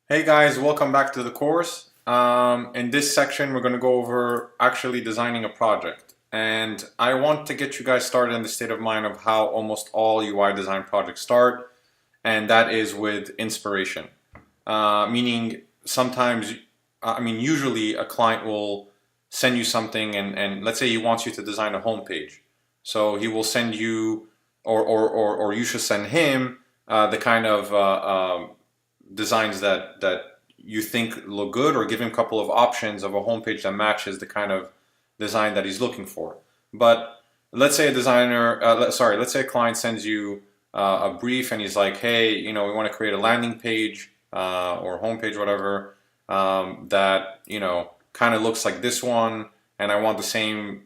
Hey guys, welcome back to the course. In this section, we're going to go over actually designing a project. And I want to get you guys started in the state of mind of how almost all UI design projects start, and that is with inspiration. Meaning sometimes, usually a client will send you something and let's say he wants you to design a home page. So he will send you, or you should send him the kind of designs that you think look good, or give him a couple of options of a homepage that matches the kind of design that he's looking for. But let's say let's say a client sends you a brief and he's like, hey, we want to create a landing page or homepage, whatever, that kind of looks like this one, and I want the same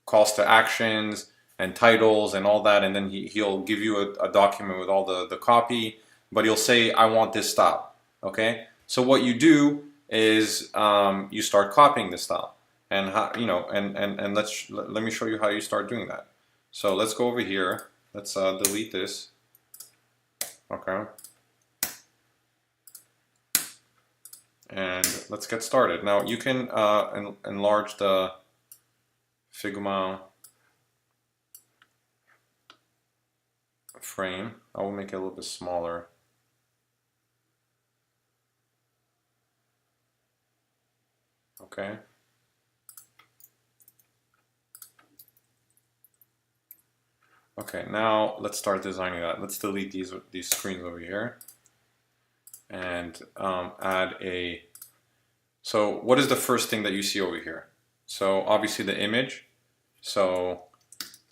calls to actions and titles and all that, and then he'll give you a document with all the copy, but he'll say, I want this style. Okay, so what you do is you start copying this style, and how, and let me show you how you start doing that. So let's go over here. Let's delete this. Okay, and let's get started. Now you can enlarge the Figma frame. I will make it a little bit smaller. Okay. Okay, now let's start designing that. Let's delete these screens over here and add a. So what is the first thing that you see over here? So obviously the image. So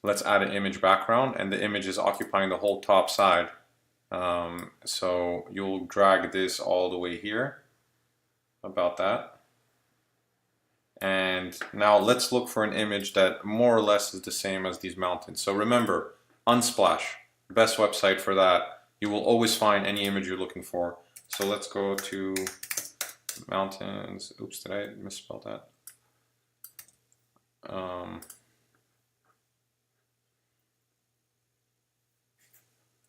let's add an image background, and the image is occupying the whole top side. So you'll drag this all the way here, about that. And now let's look for an image that more or less is the same as these mountains. So remember, Unsplash, best website for that. You will always find any image you're looking for. So let's go to mountains. Oops, did I misspell that?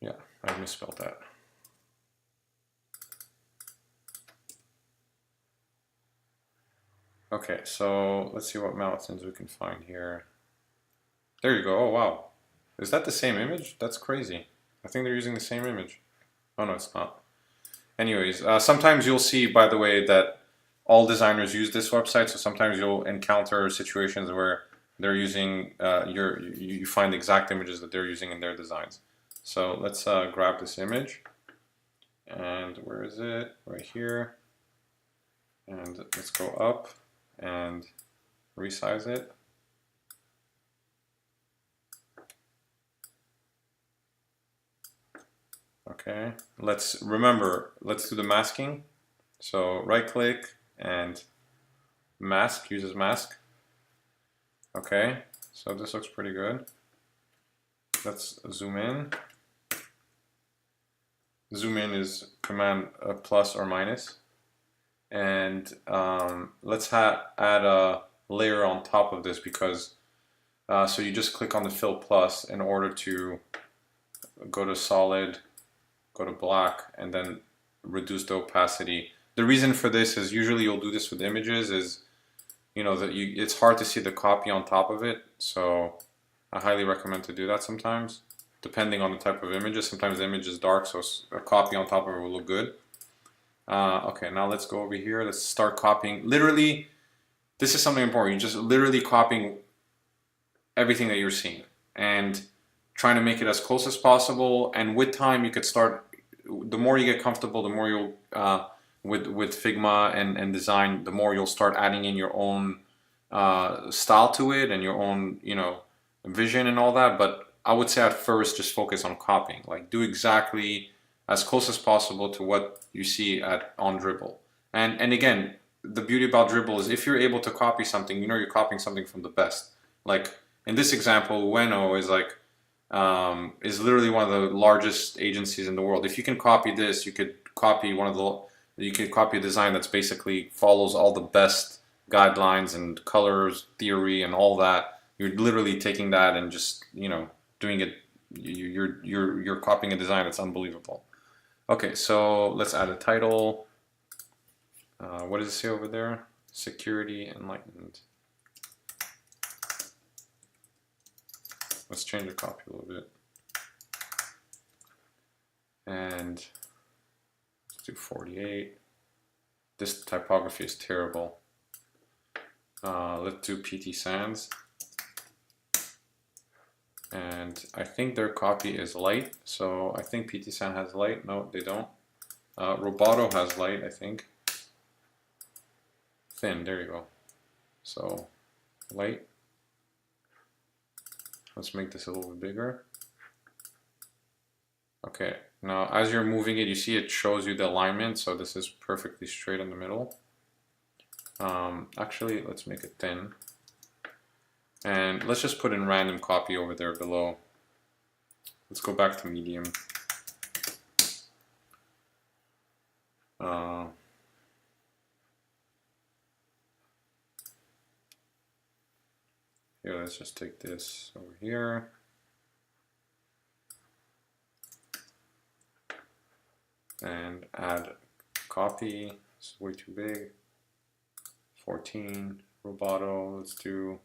Yeah, I misspelled that. Okay, so let's see what mountains we can find here. There you go. Oh, wow. Is that the same image? That's crazy. I think they're using the same image. Oh, no, it's not. Anyways, sometimes you'll see, by the way, that all designers use this website. So sometimes you'll encounter situations where they're using you find the exact images that they're using in their designs. So let's grab this image, and where is it? Right here. And let's go up and resize it. Okay, let's do the masking. So right click and mask, uses mask. Okay, so this looks pretty good. Let's zoom in. Zoom in is command plus or minus. And let's add a layer on top of this, because so you just click on the fill plus in order to go to solid, go to black, and then reduce the opacity. The reason for this is usually you'll do this with images, is it's hard to see the copy on top of it, so I highly recommend to do that sometimes, depending on the type of images. Sometimes the image is dark, so a copy on top of it will look good. Okay, now let's go over here. Let's start copying. Literally, this is something important. You're just literally copying everything that you're seeing and trying to make it as close as possible. And with time, you could start. The more you get comfortable, the more you'll with Figma and design, the more you'll start adding in your own style to it and your own vision and all that. But I would say at first, just focus on copying. Like, do exactly as close as possible to what you see on Dribbble. And again, the beauty about Dribbble is if you're able to copy something, you're copying something from the best. Like in this example, Ueno is literally one of the largest agencies in the world. If you can copy this, you could copy a design that's basically follows all the best guidelines and colors theory and all that. You're literally taking that and just doing it. You're copying a design that's unbelievable. Okay, so let's add a title. What does it say over there? Security enlightened. Let's change the copy a little bit. And let's do 48. This typography is terrible. Let's do PT Sans. And I think their copy is light, so I think PT Sans has light. No, they don't. Roboto has light, I think. Thin, there you go. So, light. Let's make this a little bit bigger. Okay, now as you're moving it, you see it shows you the alignment, so this is perfectly straight in the middle. Actually, let's make it thin. And let's just put in random copy over there below. Let's go back to medium. Here, let's just take this over here. And add copy. It's way too big. 14. Roboto. Let's do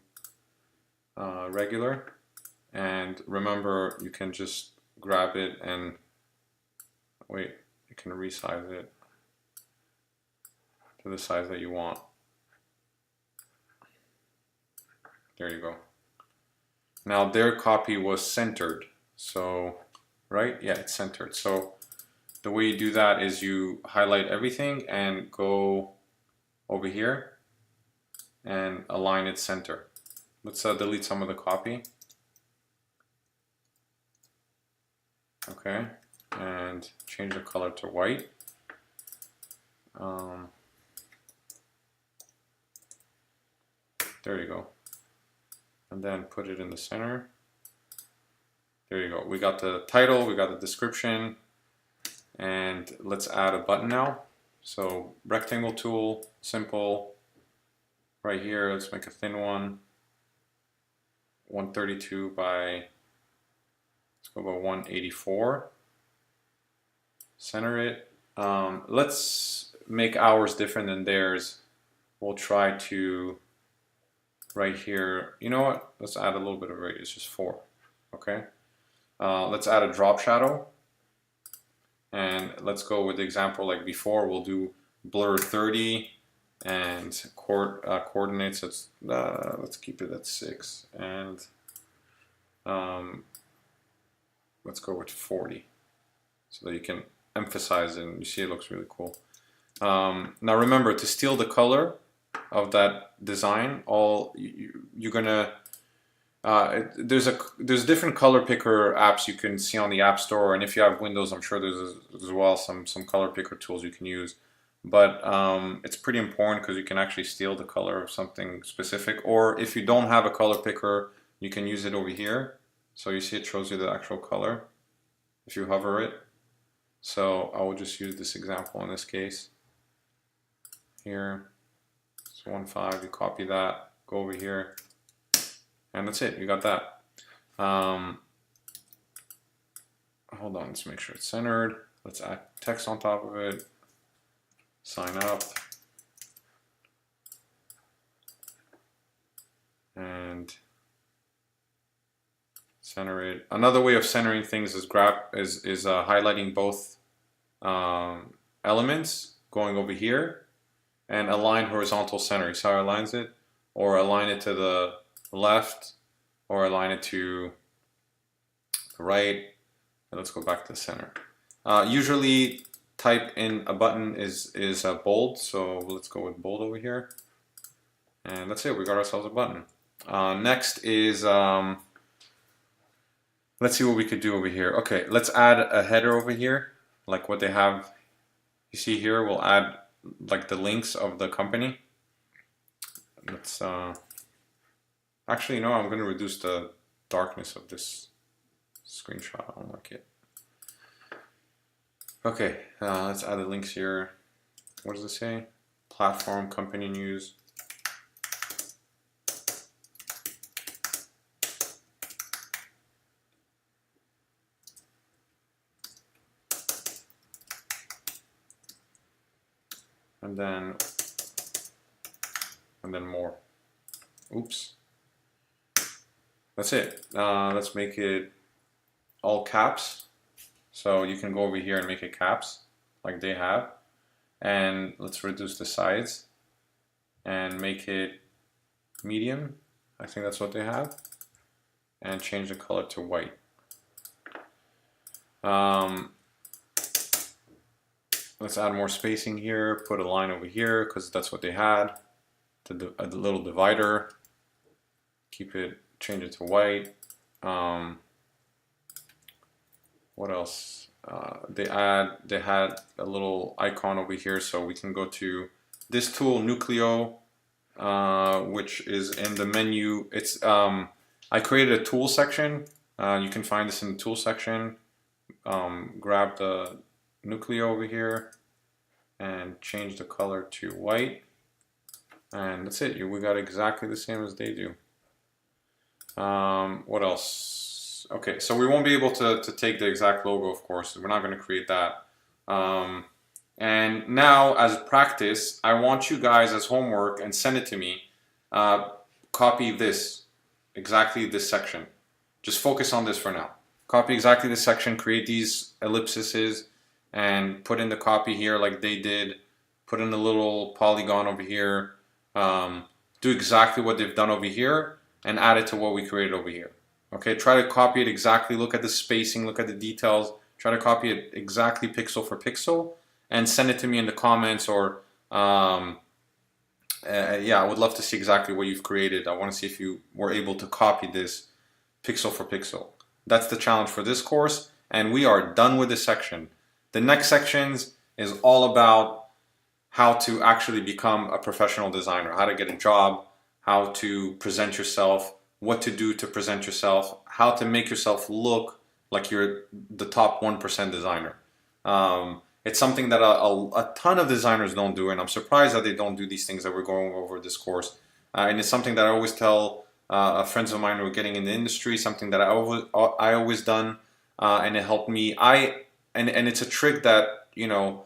regular. And remember, you can just grab it and wait. You can resize it to the size that you want. There you go. Now their copy was centered. So, right? Yeah, it's centered. So the way you do that is you highlight everything and go over here and align its center. Let's delete some of the copy. Okay, and change the color to white. There you go. And then put it in the center. There you go. We got the title, we got the description, and let's add a button now. So rectangle tool, simple. Right here, let's make a thin one. 132 by, let's go by 184. Center it. Let's make ours different than theirs. We'll try to, right here, you know what? Let's add a little bit of radius, just 4. Okay. Let's add a drop shadow. And let's go with the example like before. We'll do blur 30 and coordinates. Let's keep it at 6. And let's go with 40 so that you can emphasize it and you see it looks really cool. Now remember, to steal the color of that design, you're gonna there's different color picker apps you can see on the App Store, and if you have Windows, I'm sure there's as well some color picker tools you can use. But it's pretty important because you can actually steal the color of something specific. Or if you don't have a color picker, you can use it over here. So you see it shows you the actual color if you hover it. So I will just use this example in this case. Here, it's 1.5, you copy that, go over here, and that's it, you got that. Hold on, let's make sure it's centered. Let's add text on top of it. Sign up. And center it. Another way of centering things is highlighting both elements, going over here, and align horizontal center. You see how it aligns it? Or align it to the left, or align it to the right. And let's go back to the center. Usually type in a button is bold, so let's go with bold over here. And that's it, we got ourselves a button. Next is, let's see what we could do over here. Okay, let's add a header over here, like what they have. You see here, we'll add like the links of the company. Let's, actually, no, I'm gonna reduce the darkness of this screenshot, I don't like it. Okay, let's add the links here. What does it say? Platform, company news. and then more. Oops. That's it. Let's make it all caps. So you can go over here and make it caps like they have. And let's reduce the size and make it medium. I think that's what they have. And change the color to white. Let's add more spacing here, put a line over here because that's what they had. A little divider. Keep it, change it to white. What else? They had a little icon over here, so we can go to this tool, Nucleo, which is in the menu. It's I created a tool section. You can find this in the tool section. Grab the Nucleo over here and change the color to white, and that's it. We got exactly the same as they do. What else? Okay, so we won't be able to take the exact logo, of course. We're not going to create that. And now, as practice, I want you guys as homework, and send it to me, copy this, exactly this section. Just focus on this for now. Copy exactly this section, create these ellipses, and put in the copy here like they did. Put in a little polygon over here. Do exactly what they've done over here, and add it to what we created over here. Okay, try to copy it exactly. Look at the spacing, look at the details. Try to copy it exactly pixel for pixel, and send it to me in the comments, or yeah, I would love to see exactly what you've created. I want to see if you were able to copy this pixel for pixel. That's the challenge for this course, and we are done with this section. The next sections is all about how to actually become a professional designer, how to get a job, how to present yourself, what to do to present yourself, how to make yourself look like you're the top 1% designer. It's something that a ton of designers don't do, and I'm surprised that they don't do these things that we're going over this course. And it's something that I always tell friends of mine who are getting in the industry, something that I always done, and it helped me. And it's a trick that, you know,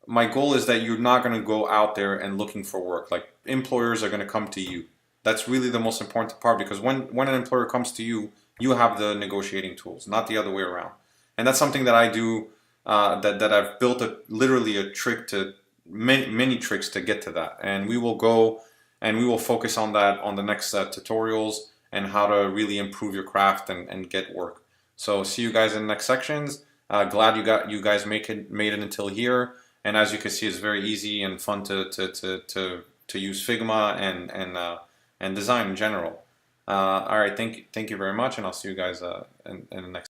my goal is that you're not going to go out there and looking for work. Like, employers are going to come to you. That's really the most important part, because when an employer comes to you, you have the negotiating tools, not the other way around. And that's something that I do, that I've built literally a trick to, many tricks to get to that. And we will go and we will focus on that on the next tutorials, and how to really improve your craft and get work. So see you guys in the next sections. Glad you guys made it until here. And as you can see, it's very easy and fun to use Figma and design in general. All right, thank you very much, and I'll see you guys in the next.